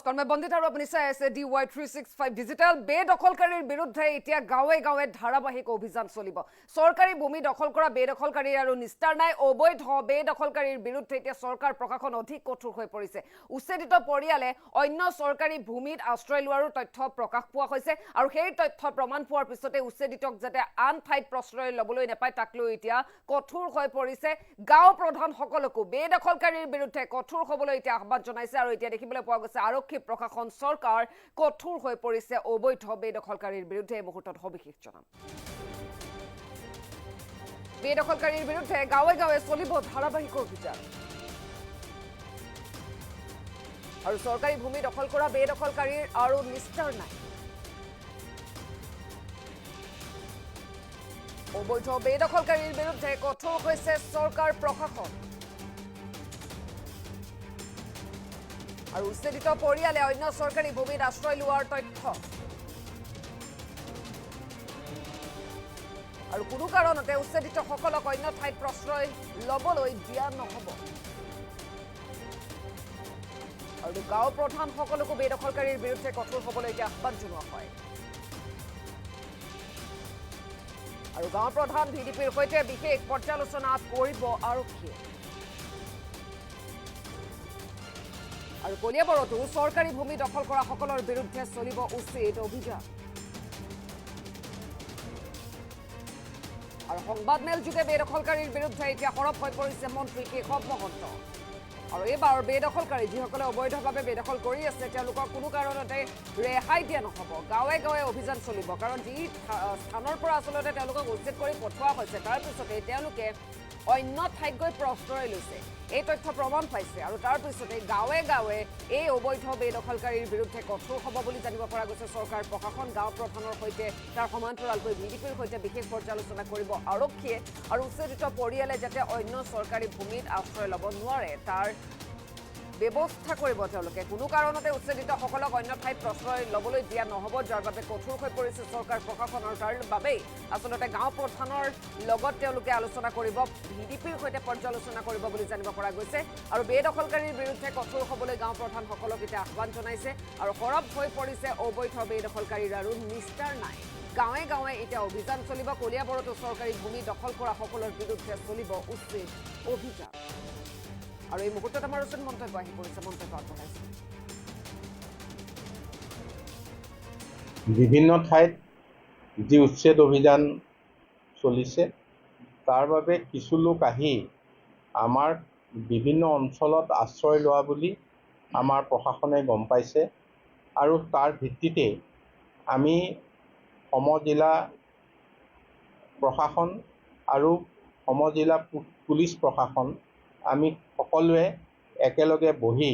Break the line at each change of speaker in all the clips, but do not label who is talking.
নমস্কাৰ মই বন্দিত আৰু আপুনি চাই আছে DY365 ডিজিটেল বেদখলকাৰীৰ বিৰুদ্ধে এতিয়া গাঁৱে গাঁৱে ধাৰাবাহিক অভিযান চলিব চৰকাৰী ভূমি দখল কৰা বেদখলকাৰী আৰু নিস্তাৰ নাই অবৈধ বেদখলকাৰীৰ বিৰুদ্ধে এতিয়া চৰকাৰ প্ৰশাসন অধিক কঠোৰ হৈ পৰিছে উচ্ছেদিত পৰিয়ালে অন্য চৰকাৰী ভূমিত আশ্ৰয় লোৱাৰ তথ্য প্ৰকাশ পোৱা হৈছে আৰু সেই তথ্য প্ৰমাণ পোৱাৰ পিছতে উচ্ছেদিতক যাতে আন ঠাইত প্ৰশ্ৰয় লবলৈ নাপায় তাক লৈ এতিয়া কঠোৰ হৈ পৰিছে গাঁও প্ৰধান সকলকো বেদখলকাৰীৰ বিৰুদ্ধে কঠোৰ হ'বলৈ এতিয়া আহ্বান জনাইছে আৰু এতিয়া দেখিবলৈ পোৱা গৈছে আৰক্ষী প্ৰশাসন চৰকাৰ কঠোৰ হৈ পৰিছে অবৈধ বেদখলকাৰীৰ বিৰুদ্ধে মুহূৰ্তত সবিশেষ জনাম বেদখলকাৰীৰ বিৰুদ্ধে গাঁৱে গাঁৱে চলিব ধাৰাবাহিক অভিযান আৰু চৰকাৰী ভূমি দখল কৰা বেদখলকাৰীৰ আৰু নিস্তাৰ নাই অবৈধ বেদখলকাৰীৰ বিৰুদ্ধে কঠোৰ হৈছে চৰকাৰ প্ৰশাসন আৰু উচ্ছেদিত পৰিয়ালে অন্য চৰকাৰী ভূমিত আশ্ৰয় লোৱাৰ তথ্য আৰু কোনো কাৰণতে উচ্ছেদিতসকলক অন্য ঠাইত প্ৰশ্ৰয় লবলৈ দিয়া নহব আৰু গাঁও প্ৰধান সকলকো বেদখলকাৰীৰ বিৰুদ্ধে কঠোৰ হ'বলৈ এতিয়া আহ্বান জনোৱা হয় আৰু গাঁও প্ৰধান ভিডিপিৰ সৈতে বিশেষ পৰ্যালোচনা কৰিব আৰক্ষীয়ে আৰু কলিয়াবৰতো চৰকাৰী ভূমি দখল কৰা সকলৰ বিৰুদ্ধে চলিব উচিত অভিযান আৰু সংবাদমেল যোগে বেদখলকাৰীৰ বিৰুদ্ধে এতিয়া সৰব হৈ পৰিছে মন্ত্ৰী কেশৱ মহন্ত আৰু এইবাৰ বেদখলকাৰী যিসকলে অবৈধভাৱে বেদখল কৰি আছে তেওঁলোকক কোনো কাৰণতে ৰেহাই দিয়া নহব গাঁৱে গাঁৱে অভিযান চলিব কাৰণ যি স্থানৰ পৰা আচলতে তেওঁলোকক উচ্ছেদ কৰি পঠোৱা হৈছে তাৰ পিছতে তেওঁলোকে অন্য ঠাইত গৈ প্ৰশ্ৰয় লৈছে এই তথ্য প্ৰমাণ পাইছে আৰু তাৰ পিছতে গাঁৱে গাঁৱে এই অবৈধ বেদখলকাৰীৰ বিৰুদ্ধে কঠোৰ হ'ব বুলি জানিব পৰা গৈছে চৰকাৰ প্ৰশাসন গাঁও প্ৰধানৰ সৈতে তাৰ সমান্তৰালকৈ ভিডিপিৰ সৈতে বিশেষ পৰ্যালোচনা কৰিব আৰক্ষীয়ে আৰু উচ্ছেদিত পৰিয়ালে যাতে অন্য চৰকাৰী ভূমিত আশ্ৰয় ল'ব নোৱাৰে তাৰ ব্যৱস্থা কৰিব তেওঁলোকে কোনো কাৰণতে উচ্ছেদিতসকলক অন্য ঠাইত প্ৰশ্ৰয় ল'বলৈ দিয়া নহব যাৰ বাবে কঠোৰ হৈ পৰিছে চৰকাৰ প্ৰশাসন আৰু তাৰ বাবেই আচলতে গাঁও প্ৰধানৰ লগত তেওঁলোকে আলোচনা কৰিব ভিডিপিৰ সৈতে পৰ্যালোচনা কৰিব বুলি জানিব পৰা গৈছে আৰু বেদখলকাৰীৰ বিৰুদ্ধে কঠোৰ হ'বলৈ গাঁও প্ৰধানসকলক এতিয়া আহ্বান জনাইছে আৰু সৰব হৈ পৰিছে অবৈধ বেদখলকাৰীৰ আৰু নিস্তাৰ নাই গাঁৱে গাঁৱে এতিয়া অভিযান চলিব কলিয়াবৰতো চৰকাৰী ভূমি দখল কৰা সকলৰ বিৰুদ্ধে চলিব উচ্ছেদ অভিযান আৰু এই মুহূৰ্তত আমাৰ ওচৰত মন্তব্য আহি পৰিছে মন্তব্য আগবঢ়াইছে
বিভিন্ন ঠাইত যি উচ্ছেদ অভিযান চলিছে তাৰ বাবে কিছু লোক আহি আমাৰ বিভিন্ন অঞ্চলত আশ্ৰয় লোৱা বুলি আমাৰ প্ৰশাসনে গম পাইছে আৰু তাৰ ভিত্তিতে আমি সমজিলা প্ৰশাসন আৰু সমজিলা পুলিচ প্ৰশাসন আমি সকলোৱে একেলগে বহি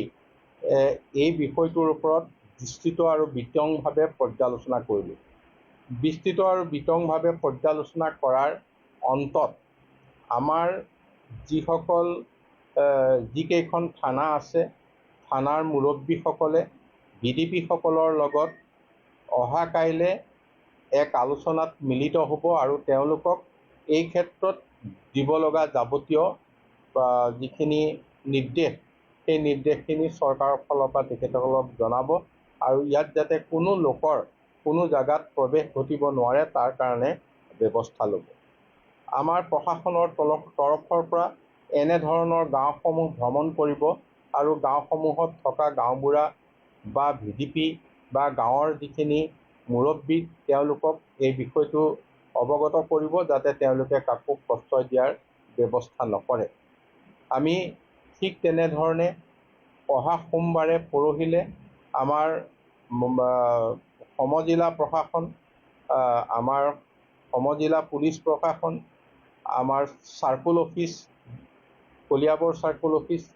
এই বিষয়টোৰ ওপৰত বিস্তৃত আৰু বিতংভাৱে পৰ্যালোচনা কৰিলোঁ বিস্তৃত আৰু বিতংভাৱে পৰ্যালোচনা কৰাৰ অন্তত আমাৰ যিকেইখন থানা আছে থানাৰ মুৰব্বীসকলে ভিডিপিসকলৰ লগত অহা কাইলৈ এক আলোচনাত মিলিত হ'ব আৰু তেওঁলোকক এই ক্ষেত্ৰত দিব লগা যাৱতীয় যিখিনি নিৰ্দেশ সেই নিৰ্দেশখিনি চৰকাৰৰ ফালৰ পৰা তেখেতসকলক জনাব আৰু ইয়াত যাতে কোনো লোকৰ কোনো জাগাত প্ৰৱেশ ঘটিব নোৱাৰে তাৰ কাৰণে ব্যৱস্থা ল'ব আমাৰ প্ৰশাসনৰ তৰফৰ পৰা এনেধৰণৰ গাঁওসমূহ ভ্ৰমণ কৰিব আৰু গাঁওসমূহত থকা গাঁওবুঢ়া বা ভিডিপি বা গাঁৱৰ যিখিনি মুৰব্বী তেওঁলোকক এই বিষয়টো অৱগত কৰিব যাতে তেওঁলোকে কাকো প্ৰশ্ৰয় দিয়াৰ ব্যৱস্থা নকৰে আমি ঠিক তেনেধৰণে অহা সোমবাৰে পৰহিলে আমাৰ সমজিলা প্ৰশাসন আমাৰ সমজিলা পুলিচ প্ৰশাসন আমাৰ circle office Kaliabor circle office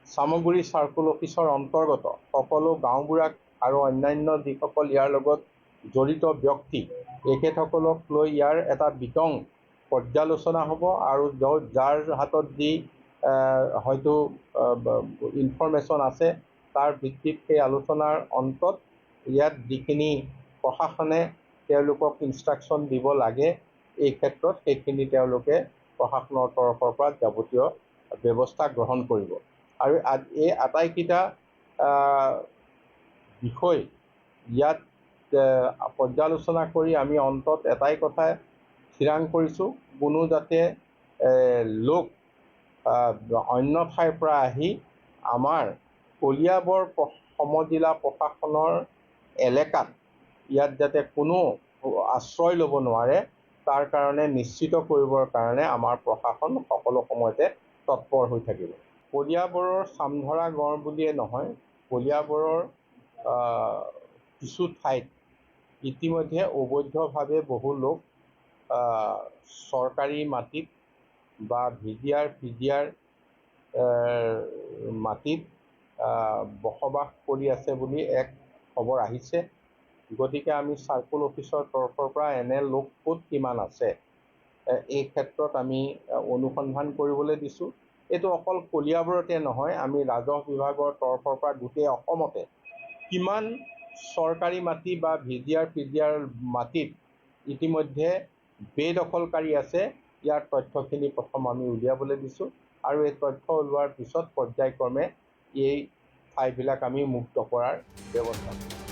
Samaguri circle অফিচৰ অন্তৰ্গত সকলো গাঁওবুঢ়াক আৰু অন্যান্য যিসকল ইয়াৰ লগত জড়িত ব্যক্তি এখেতসকলক লৈ ইয়াৰ এটা বিতং পৰ্যালোচনা হ'ব আৰু যাৰ হাতত যি হয়তো ইনফৰমেশ্যন আছে তাৰ ভিত্তিত সেই আলোচনাৰ অন্তত ইয়াত যিখিনি প্ৰশাসনে তেওঁলোকক ইনষ্ট্ৰাকশ্যন দিব লাগে এই ক্ষেত্ৰত সেইখিনি তেওঁলোকে প্ৰশাসনৰ তৰফৰ পৰা যাৱতীয় ব্যৱস্থা গ্ৰহণ কৰিব আৰু এই আটাইকেইটা বিষয় ইয়াত পৰ্যালোচনা কৰি আমি অন্তত এটাই কথা থিৰাং কৰিছোঁ, কোনো যাতে লোক অন্য ঠাইৰ পৰা আহি আমাৰ কলিয়াবৰ সমজিলা প্ৰশাসনৰ এলেকাত ইয়াত যাতে কোনো আশ্ৰয় ল'ব নোৱাৰে, তাৰ কাৰণে নিশ্চিত কৰিবৰ কাৰণে আমাৰ প্ৰশাসন সকলো সময়তে তৎপৰ হৈ থাকিব। কলিয়াবৰৰ চামধৰা গড় বুলিয়ে নহয়, কলিয়াবৰৰ কিছু ঠাইত ইতিমধ্যে অবৈধভাৱে বহু লোক চৰকাৰী মাটিত বা PGR মাটিত বসবাস কৰি আছে বুলি এক খবৰ আহিছে। গতিকে আমি চাৰ্কুল অফিচৰ তৰফৰ পৰা এনে লোক ক'ত কিমান আছে এই ক্ষেত্ৰত আমি অনুসন্ধান কৰিবলৈ দিছোঁ। এইটো অকল কলিয়াবৰতে নহয়, আমি ৰাজহ বিভাগৰ তৰফৰ পৰা গোটেই অসমতে কিমান চৰকাৰী মাটি বা PGR মাটিত ইতিমধ্যে বেদখলকাৰী আছে, ইয়াৰ তথ্যখিনি প্ৰথম আমি উলিয়াবলৈ দিছোঁ আৰু এই তথ্য ওলোৱাৰ পিছত পৰ্যায়ক্ৰমে এই ঠাইবিলাক আমি মুক্ত কৰাৰ ব্যৱস্থা কৰিম।